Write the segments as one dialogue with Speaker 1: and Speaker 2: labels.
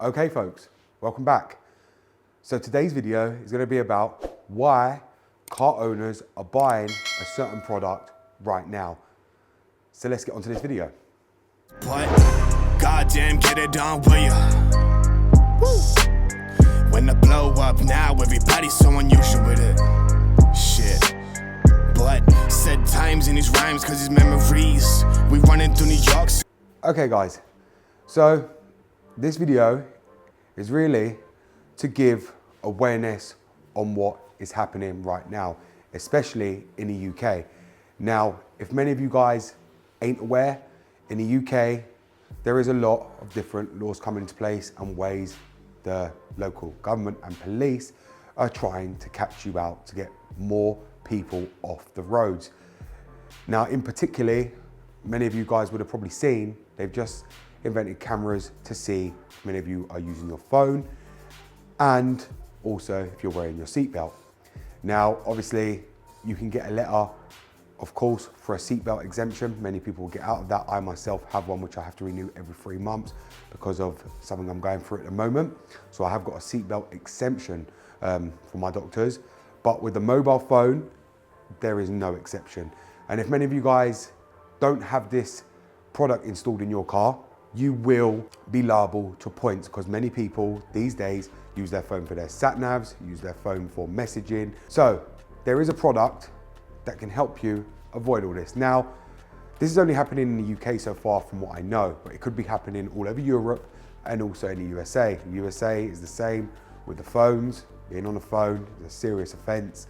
Speaker 1: Okay folks, welcome back. So today's video is going to be about why car owners are buying a certain product right now. So let's get onto this video.
Speaker 2: What? Goddamn, get it done, will ya? Woo! When the blow up now, everybody's so unusual with it. Shit. But said times in his rhymes, cause his memories. We running through New York.
Speaker 1: Okay guys, so this video is really to give awareness on what is happening right now, especially in the UK. Now, if many of you guys ain't aware, in the UK, there is a lot of different laws coming into place and ways the local government and police are trying to catch you out to get more people off the roads. Now, in particular, many of you guys would have probably seen, they've just invented cameras to see if many of you are using your phone and also if you're wearing your seatbelt. Now, obviously, you can get a letter, of course, for a seatbelt exemption. Many people will get out of that. I myself have one which I have to renew every 3 months because of something I'm going through at the moment. So I have got a seatbelt exemption from my doctors. But with the mobile phone, there is no exception. And if many of you guys don't have this product installed in your car, you will be liable to points because many people these days use their phone for their sat navs, use their phone for messaging. So there is a product that can help you avoid all this. Now, this is only happening in the UK so far from what I know, but it could be happening all over Europe and also in the USA. The USA is the same with the phones. Being on the phone is a serious offense.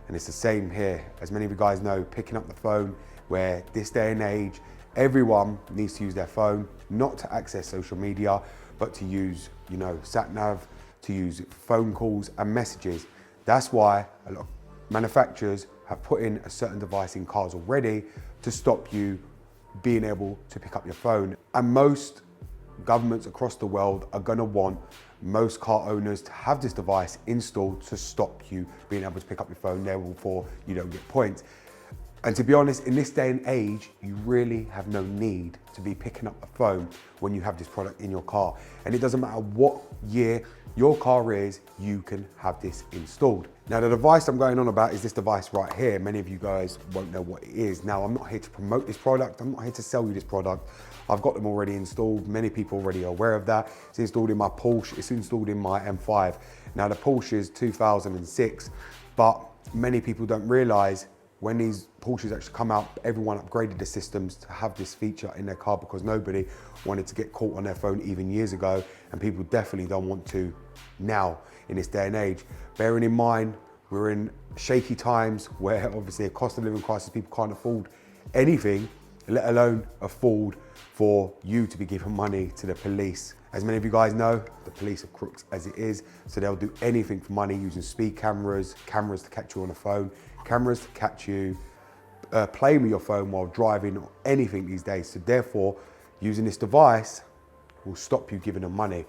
Speaker 1: And it's the same here. As many of you guys know, picking up the phone, where this day and age, everyone needs to use their phone, not to access social media, but to use, sat nav, to use phone calls and messages. That's why a lot of manufacturers have put in a certain device in cars already to stop you being able to pick up your phone. And most governments across the world are gonna want most car owners to have this device installed to stop you being able to pick up your phone, therefore you don't get points. And to be honest, in this day and age, you really have no need to be picking up a phone when you have this product in your car. And it doesn't matter what year your car is, you can have this installed. Now, the device I'm going on about is this device right here. Many of you guys won't know what it is. Now, I'm not here to promote this product. I'm not here to sell you this product. I've got them already installed. Many people already are aware of that. It's installed in my Porsche. It's installed in my M5. Now, the Porsche is 2006, but many people don't realize when these Porsches actually come out, everyone upgraded the systems to have this feature in their car because nobody wanted to get caught on their phone even years ago, and people definitely don't want to now in this day and age. Bearing in mind, we're in shaky times where obviously a cost of living crisis, people can't afford anything, let alone afford for you to be giving money to the police. As many of you guys know, the police are crooks as it is, so they'll do anything for money using speed cameras, cameras to catch you on the phone, cameras to catch you playing with your phone while driving or anything these days. So therefore, using this device will stop you giving them money.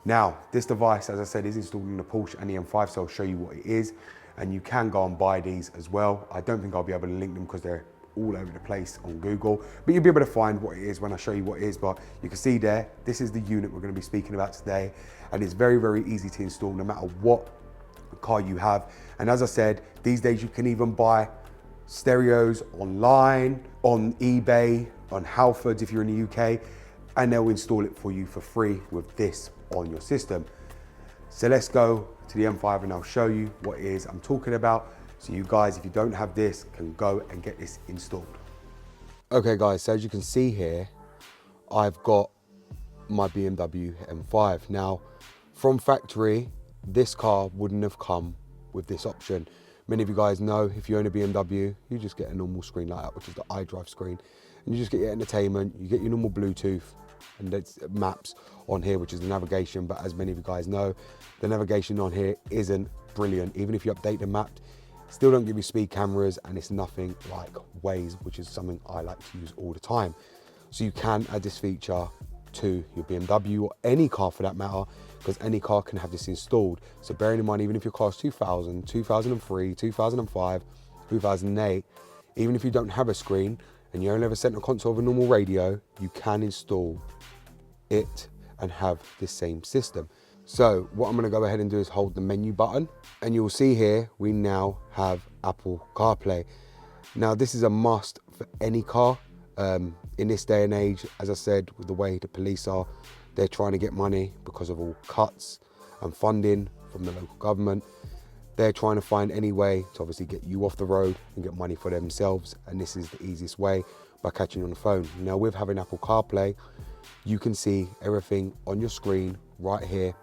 Speaker 1: Now, this device, as I said, is installed in the Porsche and the M5, so I'll show you what it is. And you can go and buy these as well. I don't think I'll be able to link them because they're all over the place on Google, but you'll be able to find what it is when I show you what it is. But you can see there, this is the unit we're going to be speaking about today. And it's very, very easy to install no matter what car you have. And as I said, these days you can even buy stereos online, on eBay, on Halfords if you're in the UK, and they'll install it for you for free with this on your system. So let's go to the M5 and I'll show you what it is I'm talking about. So you guys, if you don't have this, can go and get this installed. Okay guys, so as you can see here, I've got my BMW M5. Now, from factory, this car wouldn't have come with this option. Many of you guys know if you own a BMW, you just get a normal screen like that, which is the iDrive screen. And you just get your entertainment, you get your normal Bluetooth and there's maps on here, which is the navigation. But as many of you guys know, the navigation on here isn't brilliant. Even if you update the map, still don't give you speed cameras, and it's nothing like Waze, which is something I like to use all the time. So you can add this feature to your BMW or any car for that matter, because any car can have this installed. So bearing in mind, even if your car is 2000, 2003, 2005, 2008, even if you don't have a screen and you only have a center console of a normal radio, you can install it and have this same system. So what I'm going to go ahead and do is hold the menu button, and you'll see here we now have Apple CarPlay. Now this is a must for any car in this day and age. As I said, with the way the police are, they're trying to get money because of all cuts and funding from the local government. They're trying to find any way to obviously get you off the road and get money for themselves, and this is the easiest way, by catching you on the phone. Now with having Apple CarPlay, you can see everything on your screen right here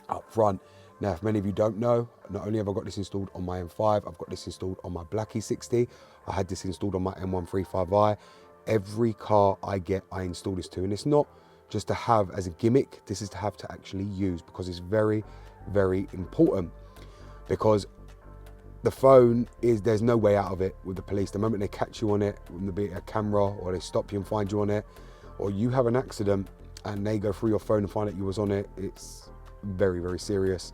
Speaker 1: up front. Now, if many of you don't know, not only have I got this installed on my M5, I've got this installed on my Black E60. I had this installed on my M135i. Every car I get, I install this to, and it's not just to have as a gimmick. This is to have to actually use, because it's very, very important. Because the phone is, there's no way out of it with the police. The moment they catch you on it, whether it be a camera or they stop you and find you on it, or you have an accident and they go through your phone and find out you was on it, it's very, very serious,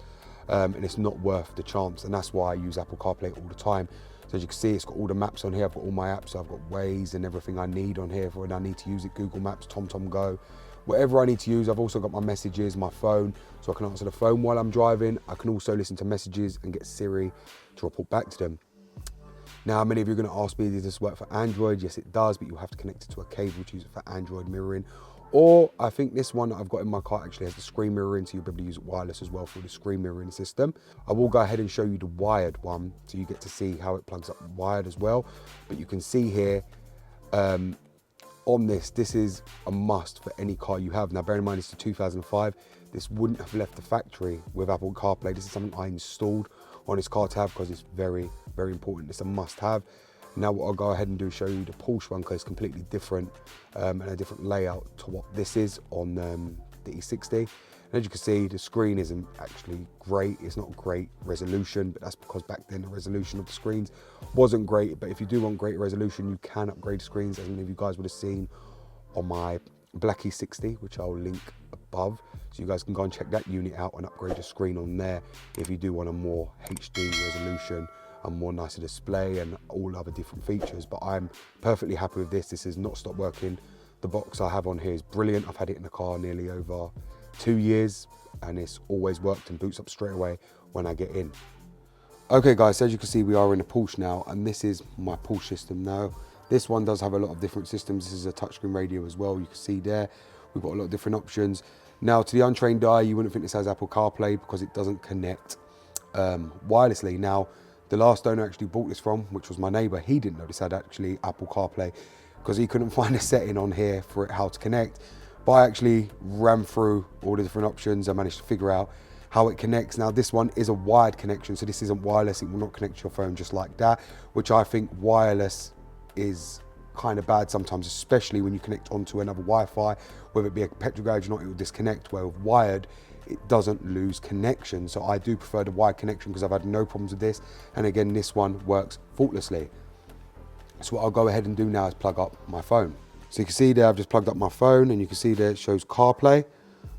Speaker 1: and it's not worth the chance. And that's why I use Apple CarPlay all the time. So as you can see, it's got all the maps on here. I've got all my apps. So I've got Waze and everything I need on here for when I need to use it. Google Maps, TomTom Go, whatever I need to use. I've also got my messages, my phone, so I can answer the phone while I'm driving. I can also listen to messages and get Siri to report back to them. Now, many of you are going to ask me, does this work for Android? Yes, it does, but you have to connect it to a cable to use it for Android mirroring. Or I think this one that I've got in my car actually has the screen mirroring, so you'll be able to use it wireless as well for the screen mirroring system. I will go ahead and show you the wired one, so you get to see how it plugs up wired as well. But you can see here, on this is a must for any car you have. Now, bear in mind, it's the 2005. This wouldn't have left the factory with Apple CarPlay. This is something I installed on this car to have, because it's very, very important. It's a must have. Now what I'll go ahead and do is show you the Porsche one, because it's completely different and a different layout to what this is on the E60. And as you can see, the screen isn't actually great. It's not great resolution, but that's because back then the resolution of the screens wasn't great. But if you do want great resolution, you can upgrade screens, as many of you guys would have seen on my Black E60, which I'll link above. So you guys can go and check that unit out and upgrade your screen on there if you do want a more HD resolution and more nicer display and all other different features. But I'm perfectly happy with this. This has not stopped working. The box I have on here is brilliant. I've had it in the car nearly over 2 years, and it's always worked and boots up straight away when I get in. Okay guys, so as you can see, we are in a Porsche now, and this is my Porsche system now. This one does have a lot of different systems. This is a touchscreen radio as well. You can see there, we've got a lot of different options. Now, to the untrained eye, you wouldn't think this has Apple CarPlay because it doesn't connect wirelessly. Now, the last owner actually bought this from, which was my neighbor, he didn't know this had actually Apple CarPlay because he couldn't find a setting on here for it how to connect. But I actually ran through all the different options. I managed to figure out how it connects. Now this one is a wired connection, so this isn't wireless. It will not connect to your phone just like that, which I think wireless is kind of bad sometimes, especially when you connect onto another Wi-Fi, whether it be a petrol garage or not, it will disconnect, where with wired, it doesn't lose connection. So I do prefer the wired connection because I've had no problems with this. And again, this one works faultlessly. So what I'll go ahead and do now is plug up my phone. So you can see there, I've just plugged up my phone, and you can see there it shows CarPlay.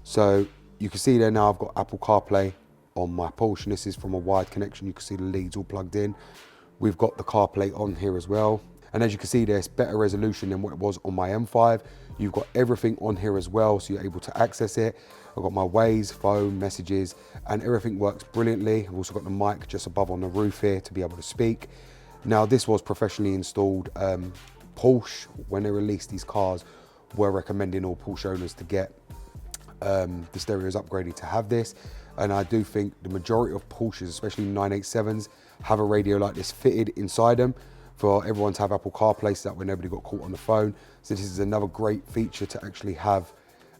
Speaker 1: So you can see there now I've got Apple CarPlay on my Porsche, and this is from a wired connection. You can see the leads all plugged in. We've got the CarPlay on here as well. And as you can see, there's better resolution than what it was on my M5. You've got everything on here as well, so you're able to access it. I've got my Waze, phone, messages, and everything works brilliantly. I've also got the mic just above on the roof here to be able to speak. Now, this was professionally installed. Porsche, when they released these cars, were recommending all Porsche owners to get the stereos upgraded to have this. And I do think the majority of Porsches, especially 987s, have a radio like this fitted inside them for everyone to have Apple CarPlay, so that way nobody got caught on the phone. So this is another great feature to actually have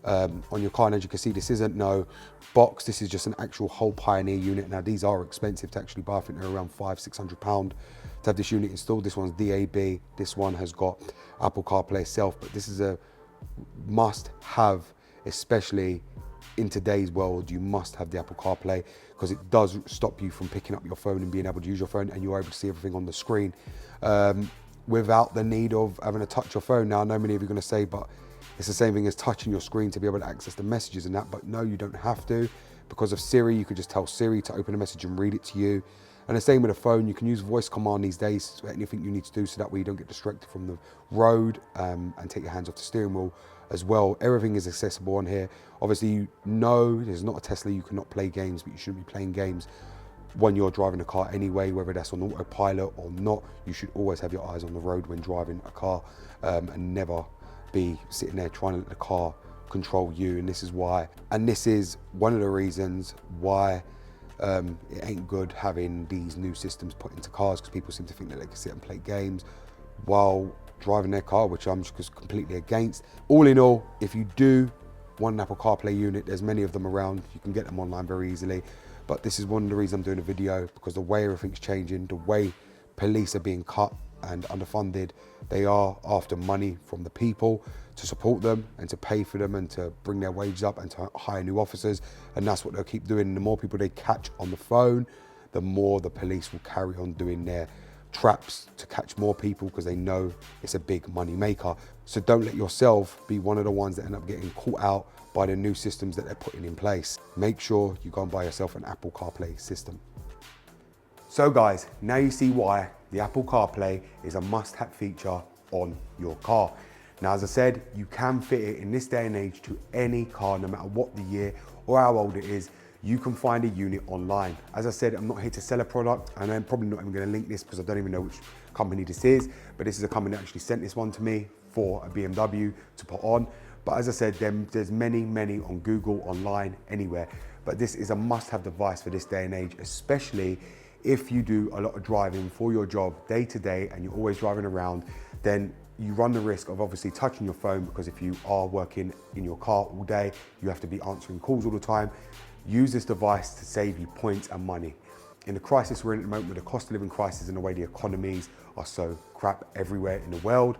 Speaker 1: on your car. And as you can see, this isn't no box, this is just an actual whole Pioneer unit. Now these are expensive to actually buy. I think they're around £500–600 to have this unit installed. This one's DAB, this one has got Apple CarPlay itself, but this is a must have, especially in today's world. You must have the Apple CarPlay because it does stop you from picking up your phone and being able to use your phone, and you're able to see everything on the screen without the need of having to touch your phone. Now I know many of you are going to say, but it's the same thing as touching your screen to be able to access the messages and that, but no, you don't have to. Because of Siri, you could just tell Siri to open a message and read it to you. And the same with a phone, you can use voice command these days for anything you need to do, so that way you don't get distracted from the road and take your hands off the steering wheel. as well. Everything is accessible on here. Obviously, you know, there's not a Tesla, you cannot play games, but you shouldn't be playing games when you're driving a car anyway, whether that's on autopilot or not. You should always have your eyes on the road when driving a car, and never be sitting there trying to let the car control you. And this is why, and this is one of the reasons why it ain't good having these new systems put into cars, because people seem to think that they can sit and play games while driving their car, which I'm just completely against. All in all, if you do want an Apple CarPlay unit, there's many of them around. You can get them online very easily. But this is one of the reasons I'm doing a video, because the way everything's changing, the way police are being cut and underfunded, they are after money from the people to support them and to pay for them and to bring their wages up and to hire new officers. And that's what they'll keep doing. And the more people they catch on the phone, the more the police will carry on doing their traps to catch more people, because they know it's a big money maker. So don't let yourself be one of the ones that end up getting caught out by the new systems that they're putting in place. Make sure you go and buy yourself an Apple CarPlay system. So guys, now you see why the Apple CarPlay is a must-have feature on your car. Now, as I said, you can fit it in this day and age to any car, no matter what the year or how old it is. You can find a unit online. As I said, I'm not here to sell a product, and I'm probably not even gonna link this because I don't even know which company this is, but this is a company that actually sent this one to me for a BMW to put on. But as I said, there's many on Google, online, anywhere. But this is a must-have device for this day and age, especially if you do a lot of driving for your job day to day and you're always driving around. Then you run the risk of obviously touching your phone, because if you are working in your car all day, you have to be answering calls all the time. Use this device to save you points and money. In the crisis we're in at the moment, with the cost of living crisis and the way the economies are so crap everywhere in the world,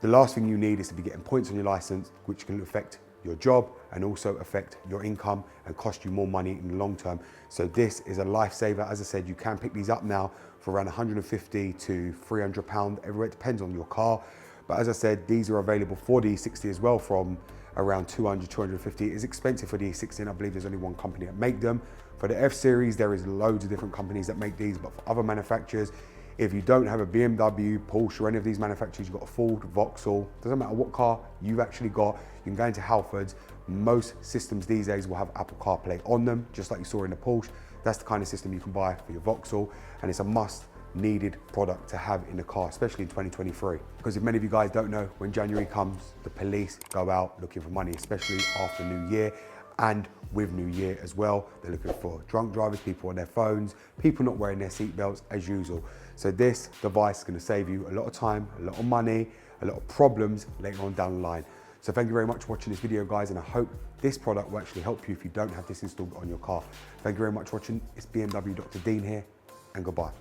Speaker 1: the last thing you need is to be getting points on your license, which can affect your job and also affect your income and cost you more money in the long term. So this is a lifesaver. As I said, you can pick these up now for around 150 to 300 pounds everywhere. It depends on your car. But as I said, these are available for the E60 as well, from around 200, 250. It's expensive for the E60, and I believe there's only one company that make them. For the F series, there is loads of different companies that make these, but for other manufacturers, if you don't have a BMW, Porsche, or any of these manufacturers, you've got a Ford, Vauxhall, doesn't matter what car you've actually got, you can go into Halfords. Most systems these days will have Apple CarPlay on them, just like you saw in the Porsche. That's the kind of system you can buy for your Vauxhall, and it's a must needed product to have in the car, especially in 2023. Because if many of you guys don't know, when January comes, the police go out looking for money, especially after New Year. And with New Year as well, they're looking for drunk drivers, people on their phones, people not wearing their seatbelts as usual. So this device is going to save you a lot of time, a lot of money, a lot of problems later on down the line. So thank you very much for watching this video, guys, and I hope this product will actually help you if you don't have this installed on your car. Thank you very much for watching. It's BMW Dr. Dean here, and goodbye.